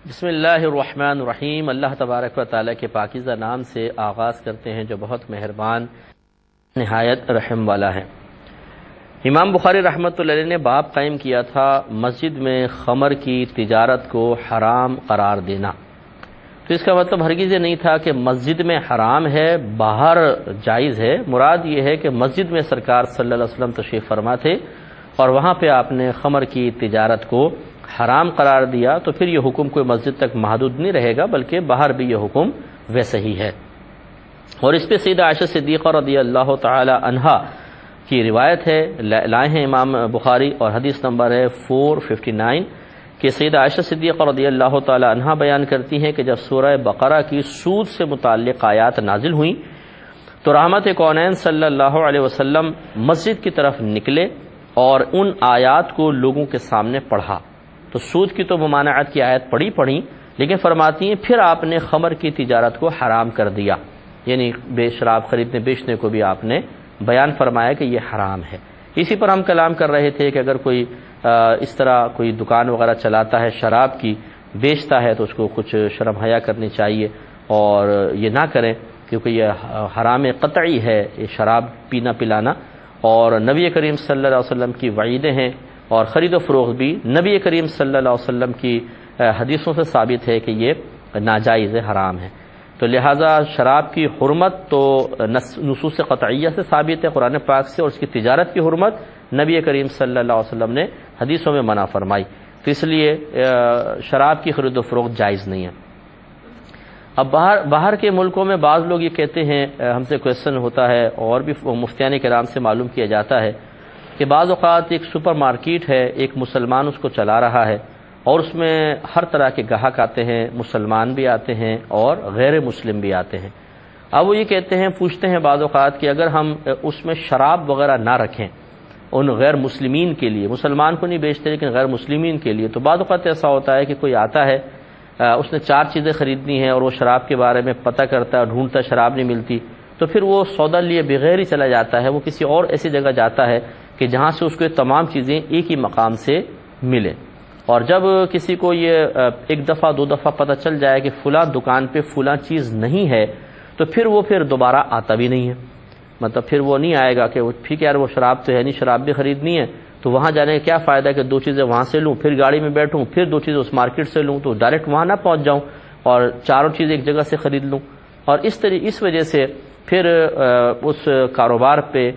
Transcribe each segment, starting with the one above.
بسم اللہ الرحمن الرحیم۔ اللہ تبارک و تعالیٰ کے پاکیزہ نام سے آغاز کرتے ہیں جو بہت مہربان نہایت رحم والا ہے۔ امام بخاری رحمۃ اللہ علیہ نے باب قائم کیا تھا مسجد میں خمر کی تجارت کو حرام قرار دینا۔ تو اس کا مطلب ہرگز یہ نہیں تھا کہ مسجد میں حرام ہے باہر جائز ہے، مراد یہ ہے کہ مسجد میں سرکار صلی اللہ علیہ وسلم تشریف فرما تھے اور وہاں پہ آپ نے خمر کی تجارت کو حرام قرار دیا، تو پھر یہ حکم کوئی مسجد تک محدود نہیں رہے گا بلکہ باہر بھی یہ حکم ویسے ہی ہے۔ اور اس پہ سیدہ عائشہ صدیقہ رضی اللہ تعالی عنہا کی روایت ہے، لائے ہیں امام بخاری، اور حدیث نمبر ہے 459 کہ سیدہ عائشہ صدیقہ رضی اللہ تعالی عنہا بیان کرتی ہیں کہ جب سورہ بقرہ کی سود سے متعلق آیات نازل ہوئیں تو رحمت کونین صلی اللہ علیہ وسلم مسجد کی طرف نکلے اور ان آیات کو لوگوں کے سامنے پڑھا۔ تو سود کی تو ممانعت کی آیت پڑھی لیکن فرماتی ہیں پھر آپ نے خمر کی تجارت کو حرام کر دیا، یعنی شراب خریدنے بیچنے کو بھی آپ نے بیان فرمایا کہ یہ حرام ہے۔ اسی پر ہم کلام کر رہے تھے کہ اگر کوئی اس طرح کوئی دکان وغیرہ چلاتا ہے شراب کی بیچتا ہے تو اس کو کچھ شرم حیا کرنی چاہیے اور یہ نہ کریں، کیونکہ یہ حرام قطعی ہے یہ شراب پینا پلانا، اور نبی کریم صلی اللہ علیہ وسلم کی وعیدیں ہیں، اور خرید و فروخت بھی نبی کریم صلی اللہ علیہ وسلم کی حدیثوں سے ثابت ہے کہ یہ ناجائز ہے، حرام ہے۔ تو لہٰذا شراب کی حرمت تو نصوص قطعیہ سے ثابت ہے قرآن پاک سے، اور اس کی تجارت کی حرمت نبی کریم صلی اللہ علیہ وسلم نے حدیثوں میں منع فرمائی، تو اس لیے شراب کی خرید و فروخت جائز نہیں ہے۔ اب باہر کے ملکوں میں بعض لوگ یہ کہتے ہیں، ہم سے کویسچن ہوتا ہے اور بھی مفتیان کرام سے معلوم کیا جاتا ہے کہ بعض اوقات ایک سپر مارکیٹ ہے، ایک مسلمان اس کو چلا رہا ہے اور اس میں ہر طرح کے گاہک آتے ہیں، مسلمان بھی آتے ہیں اور غیر مسلم بھی آتے ہیں۔ اب وہ یہ کہتے ہیں، پوچھتے ہیں بعض اوقات کہ اگر ہم اس میں شراب وغیرہ نہ رکھیں ان غیر مسلمین کے لیے، مسلمان کو نہیں بیچتے لیکن غیر مسلمین کے لیے، تو بعض اوقات ایسا ہوتا ہے کہ کوئی آتا ہے، اس نے 4 چیزیں خریدنی ہیں اور وہ شراب کے بارے میں پتہ کرتا ہے، ڈھونڈتا شراب نہیں ملتی، تو پھر وہ سودا لیے بغیر ہی چلا جاتا ہے، وہ کسی اور ایسی جگہ جاتا ہے کہ جہاں سے اس کو یہ تمام چیزیں ایک ہی مقام سے ملیں۔ اور جب کسی کو یہ 1 دفعہ 2 دفعہ پتہ چل جائے کہ فلاں دکان پہ فلاں چیز نہیں ہے تو پھر دوبارہ آتا بھی نہیں ہے، مطلب پھر وہ نہیں آئے گا کہ ٹھیک ہے یار وہ شراب تو ہے نہیں، شراب بھی خریدنی ہے تو وہاں جانے کا کیا فائدہ کہ 2 چیزیں وہاں سے لوں، پھر گاڑی میں بیٹھوں، پھر 2 چیزیں اس مارکیٹ سے لوں، تو ڈائریکٹ وہاں نہ پہنچ جاؤں اور 4 چیزیں ایک جگہ سے خرید لوں۔ اور اس وجہ سے پھر اس کاروبار پہ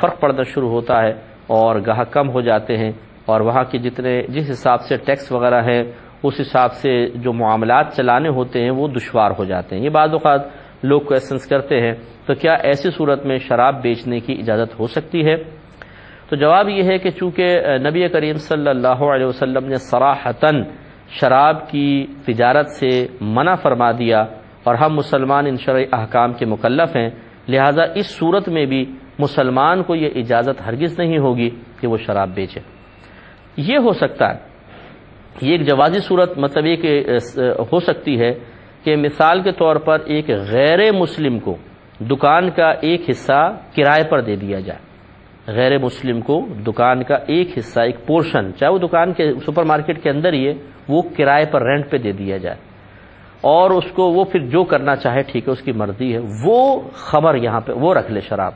فرق پڑنا شروع ہوتا ہے اور گاہک کم ہو جاتے ہیں، اور وہاں کی جس حساب سے ٹیکس وغیرہ ہے اس حساب سے جو معاملات چلانے ہوتے ہیں وہ دشوار ہو جاتے ہیں۔ یہ بعض اوقات لوگ کویسچنس کرتے ہیں تو کیا ایسی صورت میں شراب بیچنے کی اجازت ہو سکتی ہے؟ تو جواب یہ ہے کہ چونکہ نبی کریم صلی اللہ علیہ وسلم نے صراحتاً شراب کی تجارت سے منع فرما دیا اور ہم مسلمان ان شرعی احکام کے مکلف ہیں، لہذا اس صورت میں بھی مسلمان کو یہ اجازت ہرگز نہیں ہوگی کہ وہ شراب بیچے۔ یہ ہو سکتا ہے، یہ ایک جوازی صورت مطلب یہ کہ ہو سکتی ہے کہ مثال کے طور پر ایک غیر مسلم کو دکان کا ایک حصہ کرائے پر دے دیا جائے، غیر مسلم کو دکان کا ایک حصہ، ایک پورشن، چاہے وہ دکان کے سپر مارکیٹ کے اندر ہی ہے، وہ کرائے پر رینٹ پہ دے دیا جائے اور اس کو وہ پھر جو کرنا چاہے ٹھیک ہے، اس کی مرضی ہے، وہ خمر یہاں پہ وہ رکھ لے شراب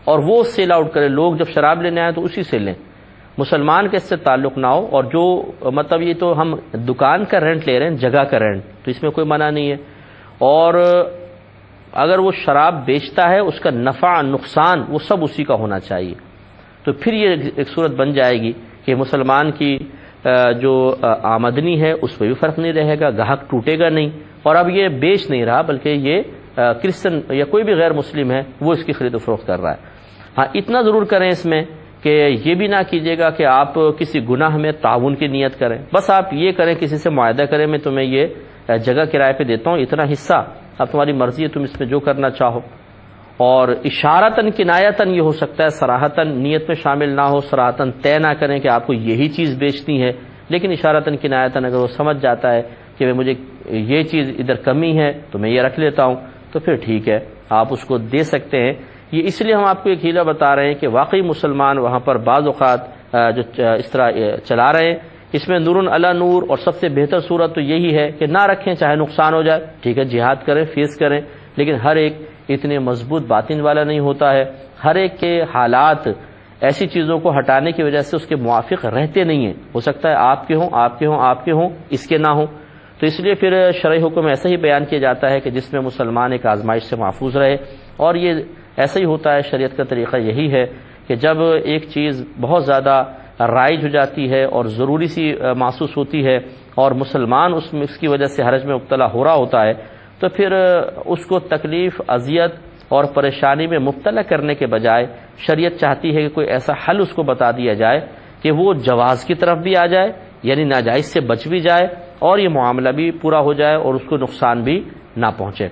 اور وہ سیل آؤٹ کرے، لوگ جب شراب لینے آئے تو اسی سے لیں، مسلمان کے اس سے تعلق نہ ہو، اور جو مطلب یہ تو ہم دکان کا رینٹ لے رہے ہیں، جگہ کا رینٹ، تو اس میں کوئی منع نہیں ہے، اور اگر وہ شراب بیچتا ہے اس کا نفع نقصان وہ سب اسی کا ہونا چاہیے، تو پھر یہ ایک صورت بن جائے گی کہ مسلمان کی جو آمدنی ہے اس پہ بھی فرق نہیں رہے گا، گاہک ٹوٹے گا نہیں، اور اب یہ بیچ نہیں رہا بلکہ یہ کرسچن یا کوئی بھی غیر مسلم ہے وہ اس کی خرید و فروخت کر رہا ہے۔ ہاں اتنا ضرور کریں اس میں کہ یہ بھی نہ کیجیے گا کہ آپ کسی گناہ میں تعاون کی نیت کریں، بس آپ یہ کریں کسی سے معاہدہ کریں میں تمہیں یہ جگہ کرائے پہ دیتا ہوں اتنا حصہ، اب تمہاری مرضی ہے تم اس میں جو کرنا چاہو، اور اشارتاً کنایتاً یہ ہو سکتا ہے صراحتاً نیت میں شامل نہ ہو، صراحتاً طے نہ کریں کہ آپ کو یہی چیز بیچنی ہے، لیکن اشارتاً کنایتاً اگر وہ سمجھ جاتا ہے کہ مجھے یہ چیز ادھر کمی ہے تو میں یہ رکھ لیتا ہوں، تو پھر ٹھیک ہے آپ اس کو دے سکتے ہیں۔ یہ اس لیے ہم آپ کو ایک ہیلا بتا رہے ہیں کہ واقعی مسلمان وہاں پر بعض اوقات جو اس طرح چلا رہے ہیں اس میں نور علی نور، اور سب سے بہتر صورت تو یہی ہے کہ نہ رکھیں، چاہے نقصان ہو جائے، ٹھیک ہے جہاد کریں، فیس کریں، لیکن ہر ایک اتنے مضبوط باطن والا نہیں ہوتا ہے، ہر ایک کے حالات ایسی چیزوں کو ہٹانے کی وجہ سے اس کے موافق رہتے نہیں ہیں، ہو سکتا ہے آپ کے ہوں، آپ کے ہوں، آپ کے ہوں، اس کے نہ ہوں، تو اس لیے پھر شرعی حکم ایسا ہی بیان کیا جاتا ہے کہ جس میں مسلمان ایک آزمائش سے محفوظ رہے، اور یہ ایسا ہی ہوتا ہے، شریعت کا طریقہ یہی ہے کہ جب ایک چیز بہت زیادہ رائج ہو جاتی ہے اور ضروری سی محسوس ہوتی ہے اور مسلمان اس کی وجہ سے حرج میں مبتلا ہو رہا ہوتا ہے، تو پھر اس کو تکلیف، اذیت اور پریشانی میں مبتلا کرنے کے بجائے شریعت چاہتی ہے کہ کوئی ایسا حل اس کو بتا دیا جائے کہ وہ جواز کی طرف بھی آ جائے، یعنی ناجائز سے بچ بھی جائے اور یہ معاملہ بھی پورا ہو جائے اور اس کو نقصان بھی نہ پہنچے۔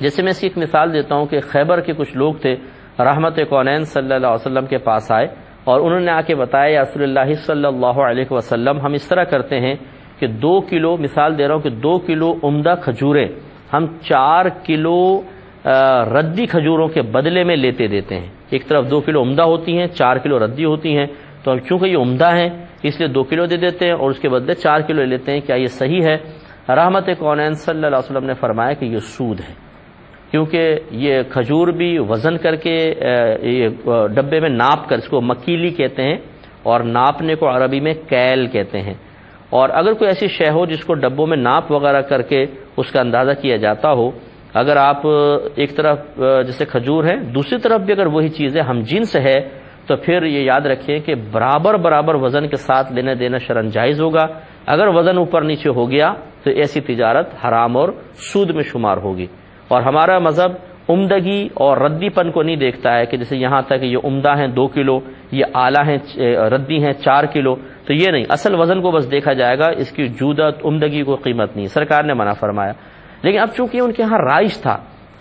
جیسے میں اس کی ایک مثال دیتا ہوں کہ خیبر کے کچھ لوگ تھے، رحمت کونین صلی اللہ علیہ وسلم کے پاس آئے اور انہوں نے آ کے بتایا، یا رسول اللہ صلی اللہ علیہ وسلم، ہم اس طرح کرتے ہیں کہ 2 کلو، مثال دے رہا ہوں کہ 2 کلو عمدہ کھجوریں ہم 4 کلو ردی کھجوروں کے بدلے میں لیتے دیتے ہیں۔ ایک طرف 2 کلو عمدہ ہوتی ہیں، 4 کلو ردی ہوتی ہیں، تو چونکہ یہ عمدہ ہیں اس لیے 2 کلو دے دیتے ہیں اور اس کے بدلے 4 کلو لیتے ہیں، کیا یہ صحیح ہے؟ رحمت کونین صلی اللہ علیہ وسلم نے فرمایا کہ یہ سود ہے، کیونکہ یہ کھجور بھی وزن کر کے یہ ڈبے میں ناپ کر، اس کو مکیلی کہتے ہیں اور ناپنے کو عربی میں کیل کہتے ہیں، اور اگر کوئی ایسی شے ہو جس کو ڈبوں میں ناپ وغیرہ کر کے اس کا اندازہ کیا جاتا ہو، اگر آپ ایک طرف جیسے کھجور ہے، دوسری طرف بھی اگر وہی چیزیں ہم جنس ہے، تو پھر یہ یاد رکھیں کہ برابر وزن کے ساتھ لینا دینا شرعاً جائز ہوگا۔ اگر وزن اوپر نیچے ہو گیا تو ایسی تجارت حرام اور سود میں شمار ہوگی، اور ہمارا مذہب عمدگی اور ردی پن کو نہیں دیکھتا ہے کہ جیسے یہاں تک یہ عمدہ ہیں 2 کلو، یہ اعلیٰ ہیں ردی ہیں 4 کلو، تو یہ نہیں، اصل وزن کو بس دیکھا جائے گا، اس کی جودت عمدگی کو قیمت نہیں، سرکار نے منع فرمایا۔ لیکن اب چونکہ ان کے ہاں رائج تھا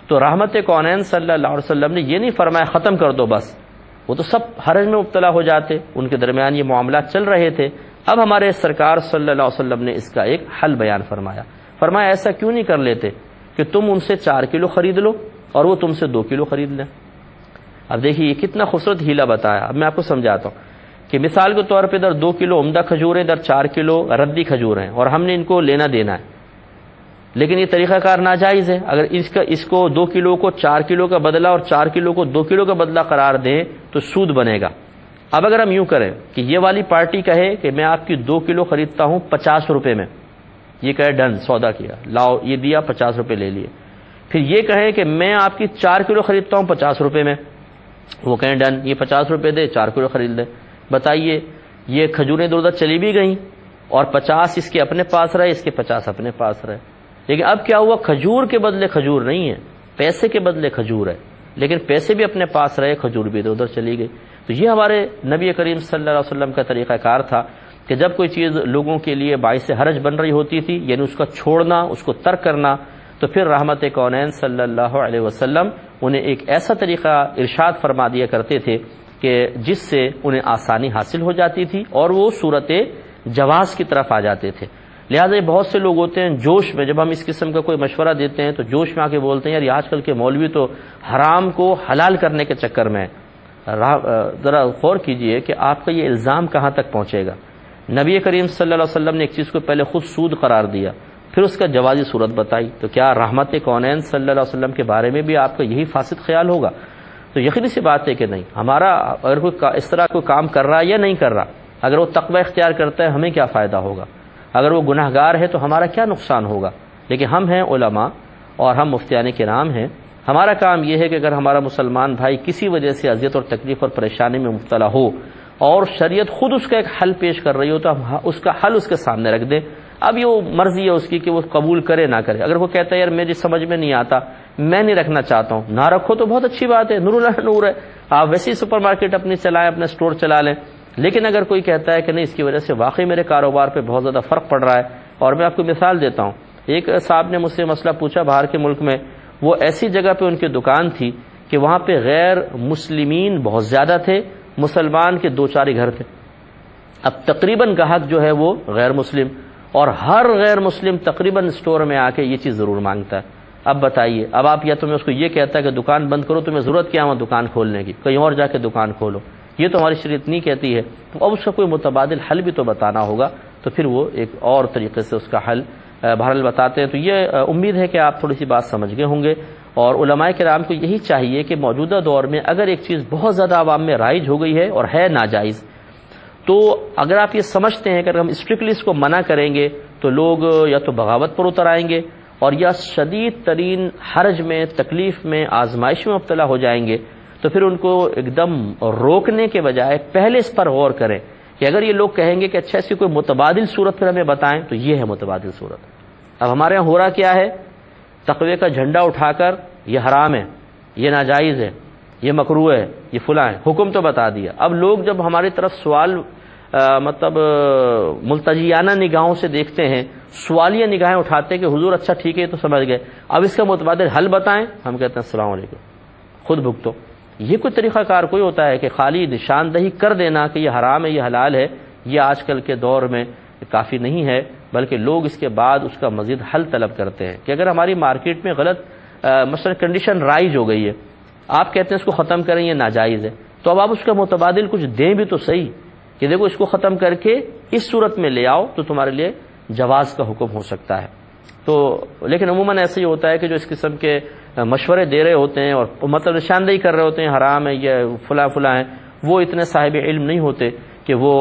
تو رحمت کونین صلی اللہ علیہ وسلم نے یہ نہیں فرمایا ختم کر دو بس، وہ تو سب حرج میں مبتلا ہو جاتے، ان کے درمیان یہ معاملات چل رہے تھے۔ اب ہمارے سرکار صلی اللہ علیہ وسلم نے اس کا ایک حل بیان فرمایا ایسا کیوں نہیں کر لیتے کہ تم ان سے 4 کلو خرید لو اور وہ تم سے 2 کلو خرید لیں۔ اب دیکھیے یہ کتنا خوبصورت ہیلا بتایا۔ اب میں آپ کو سمجھاتا ہوں کہ مثال کے طور پہ ادھر 2 کلو عمدہ کھجور ہیں، ادھر 4 کلو ردی کھجور ہیں، اور ہم نے ان کو لینا دینا ہے، لیکن یہ طریقہ کار ناجائز ہے۔ اگر اس کو 2 کلو کو 4 کلو کا بدلہ اور 4 کلو کو 2 کلو کا بدلہ قرار دیں تو سود بنے گا۔ اب اگر ہم یوں کریں کہ یہ والی پارٹی کہے کہ میں آپ کی 2 کلو خریدتا ہوں 50 روپے میں، یہ کہے ڈن، سودا کیا، لاؤ یہ دیا 50 روپے لے لیے۔ پھر یہ کہیں کہ میں آپ کی 4 کلو خریدتا ہوں 50 روپے میں، وہ کہیں ڈن، یہ 50 روپے دے 4 کلو خرید لے۔ بتائیے یہ کھجوریں ادھر ادھر چلی بھی گئیں اور 50 اس کے اپنے پاس رہے، اس کے 50 اپنے پاس رہے۔ لیکن اب کیا ہوا، کھجور کے بدلے کھجور نہیں ہے، پیسے کے بدلے کھجور ہے، لیکن پیسے بھی اپنے پاس رہے، کھجور بھی ادھر ادھر چلی گئی۔ تو یہ ہمارے نبی کریم صلی اللہ علیہ وسلم کا طریقہ کار تھا کہ جب کوئی چیز لوگوں کے لیے باعث حرج بن رہی ہوتی تھی، یعنی اس کا چھوڑنا، اس کو ترک کرنا، تو پھر رحمت کونین صلی اللہ علیہ وسلم انہیں ایک ایسا طریقہ ارشاد فرما دیا کرتے تھے کہ جس سے انہیں آسانی حاصل ہو جاتی تھی اور وہ صورت جواز کی طرف آ جاتے تھے۔ لہٰذا یہ بہت سے لوگ ہوتے ہیں جوش میں، جب ہم اس قسم کا کوئی مشورہ دیتے ہیں تو جوش میں آ کے بولتے ہیں یار یہ آج کل کے مولوی تو حرام کو حلال کرنے کے چکر میں۔ ذرا غور کیجئے کہ آپ کا یہ الزام کہاں تک پہنچے گا۔ نبی کریم صلی اللہ علیہ وسلم نے ایک چیز کو پہلے خود سود قرار دیا، پھر اس کا جوازی صورت بتائی، تو کیا رحمت کونین صلی اللہ علیہ وسلم کے بارے میں بھی آپ کا یہی فاسد خیال ہوگا؟ تو یقینی سی بات ہے کہ نہیں۔ ہمارا اگر کوئی اس طرح کوئی کام کر رہا ہے یا نہیں کر رہا، اگر وہ تقوی اختیار کرتا ہے ہمیں کیا فائدہ ہوگا، اگر وہ گناہ گار ہے تو ہمارا کیا نقصان ہوگا۔ لیکن ہم ہیں علماء اور ہم مفتیان کرام ہیں، ہمارا کام یہ ہے کہ اگر ہمارا مسلمان بھائی کسی وجہ سے اذیت اور تکلیف اور پریشانی میں مبتلا ہو اور شریعت خود اس کا ایک حل پیش کر رہی ہو تو ہم اس کا حل اس کے سامنے رکھ دیں۔ اب یہ مرضی ہے اس کی کہ وہ قبول کرے نہ کرے۔ اگر وہ کہتا ہے یار میری سمجھ میں نہیں آتا، میں نہیں رکھنا چاہتا ہوں، نہ رکھو تو بہت اچھی بات ہے، نور اللہ نور ہے، آپ ویسے ہی سپر مارکیٹ اپنی چلائیں، اپنا اسٹور چلا لیں۔ لیکن اگر کوئی کہتا ہے کہ نہیں اس کی وجہ سے واقعی میرے کاروبار پہ بہت زیادہ فرق پڑ رہا ہے، اور میں آپ کو مثال دیتا ہوں، ایک صاحب نے مجھ سے مسئلہ پوچھا باہر کے ملک میں، وہ ایسی جگہ پہ ان کی دکان تھی کہ وہاں پہ غیر مسلمین بہت زیادہ تھے، مسلمان کے 2-4 ہی گھر تھے۔ اب تقریباً گاہک جو ہے وہ غیر مسلم، اور ہر غیر مسلم تقریباً اسٹور میں آ کے یہ چیز ضرور مانگتا ہے۔ اب بتائیے، اب آپ یا تو میں اس کو یہ کہتا ہے کہ دکان بند کرو، تمہیں ضرورت کیا ہے دکان کھولنے کی، کہیں اور جا کے دکان کھولو، یہ تو ہماری شریعت نہیں کہتی ہے، تو اب اس کا کوئی متبادل حل بھی تو بتانا ہوگا، تو پھر وہ ایک اور طریقے سے اس کا حل بہرحال بتاتے ہیں۔ تو یہ امید ہے کہ آپ تھوڑی سی بات سمجھ گئے ہوں گے، اور علماء کرام کو یہی چاہیے کہ موجودہ دور میں اگر ایک چیز بہت زیادہ عوام میں رائج ہو گئی ہے اور ہے ناجائز، تو اگر آپ یہ سمجھتے ہیں کہ اگر ہم اسٹرکٹلی اس کو منع کریں گے تو لوگ یا تو بغاوت پر اتر آئیں گے اور یا شدید ترین حرج میں، تکلیف میں، آزمائش میں مبتلا ہو جائیں گے، تو پھر ان کو ایک دم روکنے کے بجائے پہلے اس پر غور کریں کہ اگر یہ لوگ کہیں گے کہ اچھا اس کی کوئی متبادل صورت پھر ہمیں بتائیں، تو یہ ہے متبادل صورت۔ اب ہمارے یہاں ہو رہا کیا ہے، تقوی کا جھنڈا اٹھا کر یہ حرام ہے، یہ ناجائز ہے، یہ مکروہ ہے، یہ فلاں ہے، حکم تو بتا دیا۔ اب لوگ جب ہماری طرف سوال ملتجیانہ نگاہوں سے دیکھتے ہیں، سوالیہ نگاہیں اٹھاتے ہیں کہ حضور اچھا ٹھیک ہے تو سمجھ گئے، اب اس کا متبادل حل بتائیں، ہم کہتے ہیں السلام علیکم، خود بھگتو۔ یہ کوئی طریقہ کار کوئی ہوتا ہے کہ خالی نشاندہی کر دینا کہ یہ حرام ہے، یہ حلال ہے، یہ آج کل کے دور میں کافی نہیں ہے، بلکہ لوگ اس کے بعد اس کا مزید حل طلب کرتے ہیں کہ اگر ہماری مارکیٹ میں غلط مثلا کنڈیشن رائج ہو گئی ہے، آپ کہتے ہیں اس کو ختم کریں، یہ ناجائز ہے، تو اب آپ اس کا متبادل کچھ دیں بھی تو صحیح کہ دیکھو اس کو ختم کر کے اس صورت میں لے آؤ تو تمہارے لیے جواز کا حکم ہو سکتا ہے۔ تو لیکن عموماً ایسے ہی ہوتا ہے کہ جو اس قسم کے مشورے دے رہے ہوتے ہیں اور مطلب نشاندہی کر رہے ہوتے ہیں حرام ہے، یہ فلاں فلاں ہے، وہ اتنے صاحب علم نہیں ہوتے کہ وہ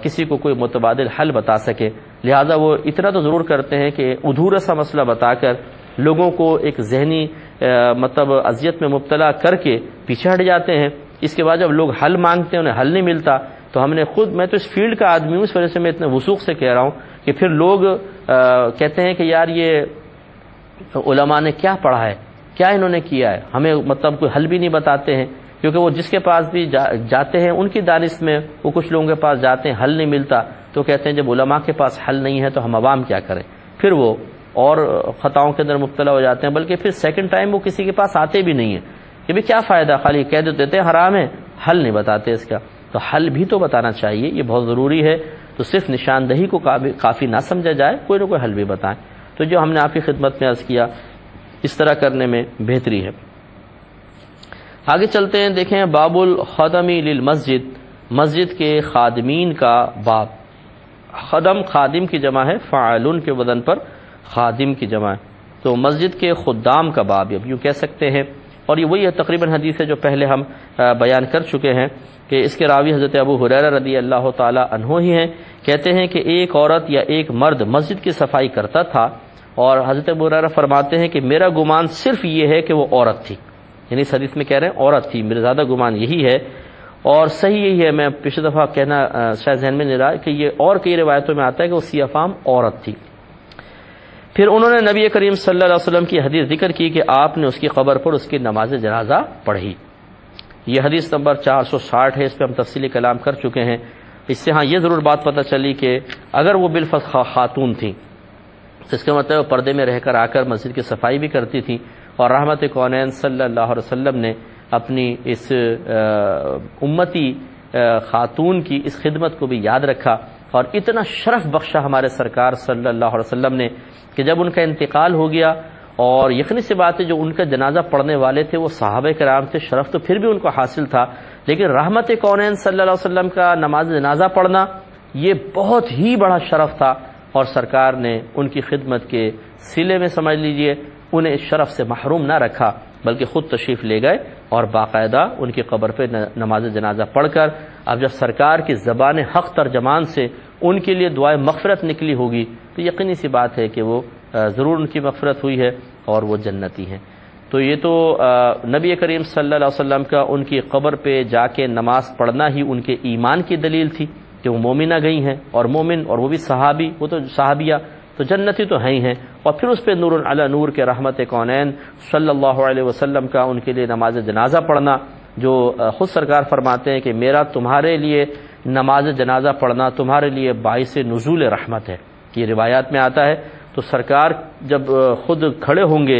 کسی کو کوئی متبادل حل بتا سکے، لہذا وہ اتنا تو ضرور کرتے ہیں کہ ادھورا سا مسئلہ بتا کر لوگوں کو ایک ذہنی مطلب اذیت میں مبتلا کر کے پیچھے ہٹ جاتے ہیں۔ اس کے بعد جب لوگ حل مانگتے ہیں انہیں حل نہیں ملتا، تو ہم نے خود، میں تو اس فیلڈ کا آدمی ہوں، اس وجہ سے میں اتنے وثوق سے کہہ رہا ہوں کہ پھر لوگ کہتے ہیں کہ یار یہ علماء نے کیا پڑھا ہے، کیا انہوں نے کیا ہے، ہمیں مطلب کوئی حل بھی نہیں بتاتے ہیں، کیونکہ وہ جس کے پاس بھی جاتے ہیں ان کی دانش میں وہ کچھ لوگوں کے پاس جاتے ہیں، حل نہیں ملتا، تو کہتے ہیں جب علماء کے پاس حل نہیں ہے تو ہم عوام کیا کریں، پھر وہ اور خطاؤں کے اندر مبتلا ہو جاتے ہیں، بلکہ پھر سیکنڈ ٹائم وہ کسی کے پاس آتے بھی نہیں ہیں کہ بھی کیا فائدہ، خالی کہہ دیتے ہیں حرام ہے، حل نہیں بتاتے اس کا، تو حل بھی تو بتانا چاہیے، یہ بہت ضروری ہے۔ تو صرف نشاندہی کو کافی نہ سمجھا جائے، کوئی نہ کوئی حل بھی بتائیں۔ تو جو ہم نے آپ کی خدمت میں عرض کیا اس طرح کرنے میں بہتری ہے۔ آگے چلتے ہیں، دیکھیں باب الخدم للمسجد، مسجد کے خادمین کا باب۔ خدم خادم کی جمع ہے، فاعلن کے وزن پر خادم کی جمع ہے، تو مسجد کے خدام کا باب اب یوں کہہ سکتے ہیں، اور یہ وہی تقریباً حدیث ہے جو پہلے ہم بیان کر چکے ہیں کہ اس کے راوی حضرت ابو ہریرہ رضی اللہ تعالی عنہ ہی ہیں، کہتے ہیں کہ ایک عورت یا ایک مرد مسجد کی صفائی کرتا تھا، اور حضرت ابو ہریرہ فرماتے ہیں کہ میرا گمان صرف یہ ہے کہ وہ عورت تھی، یعنی اس حدیث میں کہہ رہے ہیں عورت تھی، میرا زیادہ گمان یہی ہے، اور صحیح یہی ہے، میں پچھلی دفعہ کہنا شاید ذہن میں نہیں رہا کہ یہ اور کئی روایتوں میں آتا ہے کہ وہ سیاہ فام عورت تھی۔ پھر انہوں نے نبی کریم صلی اللہ علیہ وسلم کی حدیث ذکر کی کہ آپ نے اس کی قبر پر اس کی نماز جنازہ پڑھی، یہ حدیث نمبر 460 ہے، اس پہ ہم تفصیلی کلام کر چکے ہیں۔ اس سے ہاں یہ ضرور بات پتہ چلی کہ اگر وہ بالفرض خاتون تھیں تو اس کا مطلب وہ پردے میں رہ کر آ کر مسجد کی صفائی بھی کرتی تھیں، اور رحمت کونین صلی اللہ علیہ وسلم نے اپنی اس امتی خاتون کی اس خدمت کو بھی یاد رکھا اور اتنا شرف بخشا ہمارے سرکار صلی اللہ علیہ وسلم نے کہ جب ان کا انتقال ہو گیا، اور یقینی سی بات ہے جو ان کا جنازہ پڑھنے والے تھے وہ صحابہ کرام تھے، شرف تو پھر بھی ان کو حاصل تھا، لیکن رحمت کونین صلی اللہ علیہ وسلم کا نماز جنازہ پڑھنا یہ بہت ہی بڑا شرف تھا، اور سرکار نے ان کی خدمت کے صلے میں سمجھ لیجئے انہیں اس شرف سے محروم نہ رکھا، بلکہ خود تشریف لے گئے اور باقاعدہ ان کی قبر پہ نماز جنازہ پڑھ کر، اب جب سرکار کی زبان حق ترجمان سے ان کے لیے دعائے مغفرت نکلی ہوگی تو یقینی سی بات ہے کہ وہ ضرور ان کی مغفرت ہوئی ہے اور وہ جنتی ہیں۔ تو یہ تو نبی کریم صلی اللہ علیہ وسلم کا ان کی قبر پہ جا کے نماز پڑھنا ہی ان کے ایمان کی دلیل تھی کہ وہ مومنہ گئی ہیں، اور مومن اور وہ بھی صحابی، وہ تو صحابیہ تو جنتی تو ہیں ہی ہیں، اور پھر اس پہ نور علی نور کے رحمت کونین صلی اللہ علیہ وسلم کا ان کے لیے نماز جنازہ پڑھنا، جو خود سرکار فرماتے ہیں کہ میرا تمہارے لیے نماز جنازہ پڑھنا تمہارے لیے باعث نزول رحمت ہے، یہ روایات میں آتا ہے۔ تو سرکار جب خود کھڑے ہوں گے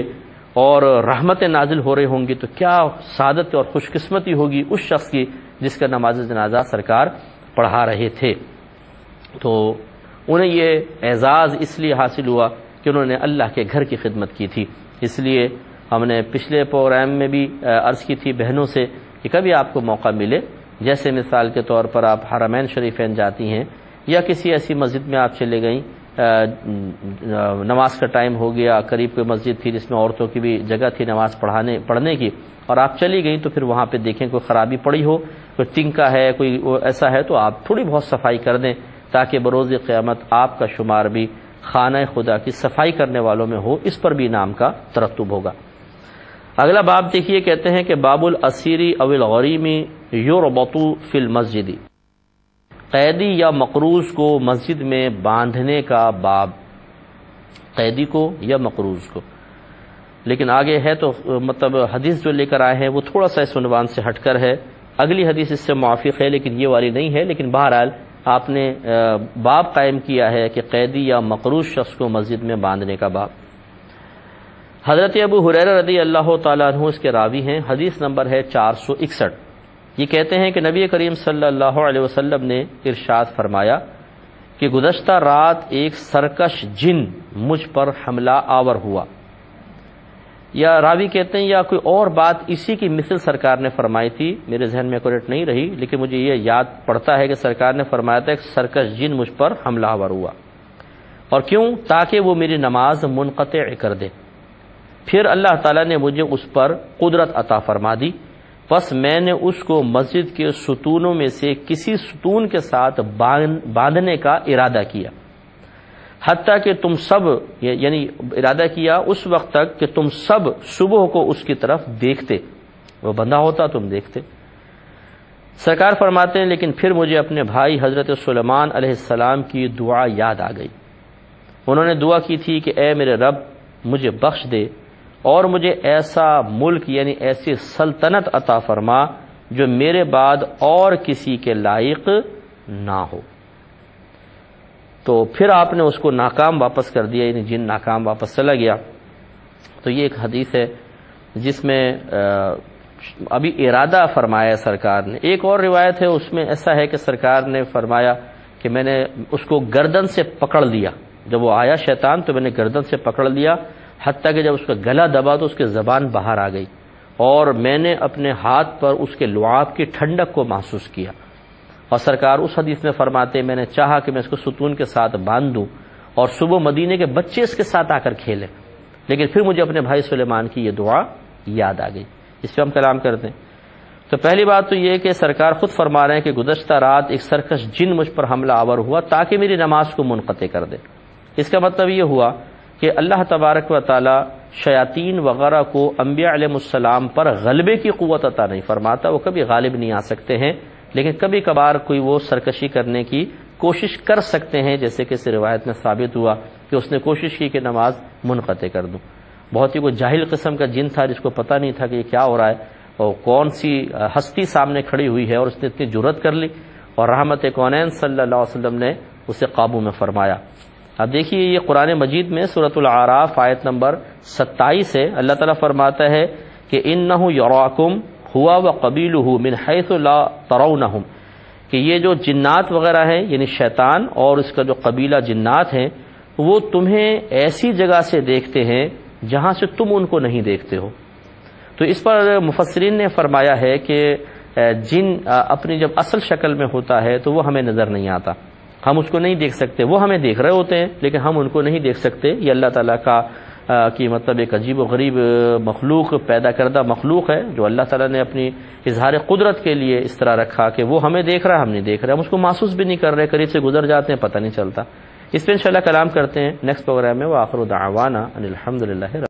اور رحمت نازل ہو رہے ہوں گی تو کیا سعادت اور خوش قسمتی ہوگی اس شخص کی جس کا نماز جنازہ سرکار پڑھا رہے تھے۔ تو انہیں یہ اعزاز اس لیے حاصل ہوا کہ انہوں نے اللہ کے گھر کی خدمت کی تھی، اس لیے ہم نے پچھلے پروگرام میں بھی عرض کی تھی بہنوں سے کہ کبھی آپ کو موقع ملے جیسے مثال کے طور پر آپ حرمین شریفین جاتی ہیں یا کسی ایسی مسجد میں آپ چلے گئیں، نماز کا ٹائم ہو گیا، قریب کوئی مسجد تھی جس میں عورتوں کی بھی جگہ تھی نماز پڑھنے کی، اور آپ چلی گئیں، تو پھر وہاں پہ دیکھیں کوئی خرابی پڑی ہو، کوئی تنکا ہے، کوئی ایسا ہے، تو آپ تھوڑی بہت صفائی کر دیں تاکہ بروز قیامت آپ کا شمار بھی خانہ خدا کی صفائی کرنے والوں میں ہو، اس پر بھی انعام کا ترتب ہوگا۔ اگلا باب دیکھیے، کہتے ہیں کہ باب الاسیری او الغریم یربط فی المسجد، قیدی یا مقروض کو مسجد میں باندھنے کا باب، قیدی کو یا مقروض کو۔ لیکن آگے ہے تو مطلب حدیث جو لے کر آئے ہیں وہ تھوڑا سا اس عنوان سے ہٹ کر ہے، اگلی حدیث اس سے موافق ہے لیکن یہ والی نہیں ہے، لیکن بہرحال آپ نے باب قائم کیا ہے کہ قیدی یا مقروض شخص کو مسجد میں باندھنے کا باب۔ حضرت ابو ہریرہ رضی اللہ تعالیٰ عنہ اس کے راوی ہیں، حدیث نمبر ہے 461۔ یہ کہتے ہیں کہ نبی کریم صلی اللہ علیہ وسلم نے ارشاد فرمایا کہ گزشتہ رات ایک سرکش جن مجھ پر حملہ آور ہوا، یا راوی کہتے ہیں یا کوئی اور بات اسی کی مثل سرکار نے فرمائی تھی، میرے ذہن میں ایکوریٹ نہیں رہی، لیکن مجھے یہ یاد پڑتا ہے کہ سرکار نے فرمایا تھا کہ سرکش جن مجھ پر حملہ آور ہوا، اور کیوں؟ تاکہ وہ میری نماز منقطع کر دے۔ پھر اللہ تعالیٰ نے مجھے اس پر قدرت عطا فرما دی، پس میں نے اس کو مسجد کے ستونوں میں سے کسی ستون کے ساتھ باندھنے کا ارادہ کیا، حتیٰ کہ تم سب، یعنی ارادہ کیا اس وقت تک کہ تم سب صبح کو اس کی طرف دیکھتے، وہ بندہ ہوتا تم دیکھتے۔ سرکار فرماتے ہیں لیکن پھر مجھے اپنے بھائی حضرت سلیمان علیہ السلام کی دعا یاد آ گئی۔ انہوں نے دعا کی تھی کہ اے میرے رب مجھے بخش دے اور مجھے ایسا ملک یعنی ایسی سلطنت عطا فرما جو میرے بعد اور کسی کے لائق نہ ہو۔ تو پھر آپ نے اس کو ناکام واپس کر دیا، یعنی جن ناکام واپس چلا گیا۔ تو یہ ایک حدیث ہے جس میں ابھی ارادہ فرمایا سرکار نے۔ ایک اور روایت ہے اس میں ایسا ہے کہ سرکار نے فرمایا کہ میں نے اس کو گردن سے پکڑ لیا، جب وہ آیا شیطان تو میں نے گردن سے پکڑ لیا، حتیٰ کہ جب اس کا گلا دبا تو اس کی زبان باہر آ گئی، اور میں نے اپنے ہاتھ پر اس کے لعاب کی ٹھنڈک کو محسوس کیا۔ اور سرکار اس حدیث میں فرماتے میں نے چاہا کہ میں اس کو ستون کے ساتھ باندھ دوں اور صبح مدینے کے بچے اس کے ساتھ آ کر کھیلیں، لیکن پھر مجھے اپنے بھائی سلیمان کی یہ دعا یاد آ گئی۔ اس پہ ہم کلام کرتے ہیں۔ تو پہلی بات تو یہ کہ سرکار خود فرما رہے ہیں کہ گزشتہ رات ایک سرکش جن مجھ پر حملہ آور ہوا تاکہ میری نماز کو منقطع کر دے۔ اس کا مطلب یہ ہوا کہ اللہ تبارک و تعالی شیاطین وغیرہ کو انبیاء علیہ السلام پر غلبے کی قوت عطا نہیں فرماتا، وہ کبھی غالب نہیں آ سکتے ہیں، لیکن کبھی کبھار کوئی وہ سرکشی کرنے کی کوشش کر سکتے ہیں، جیسے کہ اس روایت میں ثابت ہوا کہ اس نے کوشش کی کہ نماز منقطع کر دوں۔ بہت ہی کوئی جاہل قسم کا جن تھا جس کو پتہ نہیں تھا کہ یہ کیا ہو رہا ہے اور کون سی ہستی سامنے کھڑی ہوئی ہے، اور اس نے اتنی جرأت کر لی اور رحمت کونین صلی اللہ علیہ وسلم نے اسے قابو میں فرمایا۔ اب دیکھیے یہ قرآن مجید میں سورۃ الاعراف آیت نمبر 27 ہے، اللہ تعالیٰ فرماتا ہے کہ انہ یراکم ہوا وقبیلہ من حیث لا ترونہم، کہ یہ جو جنات وغیرہ ہیں یعنی شیطان اور اس کا جو قبیلہ جنات ہیں وہ تمہیں ایسی جگہ سے دیکھتے ہیں جہاں سے تم ان کو نہیں دیکھتے ہو۔ تو اس پر مفسرین نے فرمایا ہے کہ جن اپنی جب اصل شکل میں ہوتا ہے تو وہ ہمیں نظر نہیں آتا، ہم اس کو نہیں دیکھ سکتے، وہ ہمیں دیکھ رہے ہوتے ہیں لیکن ہم ان کو نہیں دیکھ سکتے۔ یہ اللہ تعالیٰ کا کی مطلب ایک عجیب و غریب مخلوق، پیدا کردہ مخلوق ہے جو اللہ تعالیٰ نے اپنی اظہار قدرت کے لیے اس طرح رکھا کہ وہ ہمیں دیکھ رہا ہے، ہم نہیں دیکھ رہے، ہم اس کو محسوس بھی نہیں کر رہے، قریب سے گزر جاتے ہیں پتہ نہیں چلتا۔ اس پہ انشاءاللہ کلام کرتے ہیں نیکسٹ پروگرام میں۔ وآخر دعوانا ان الحمدللہ۔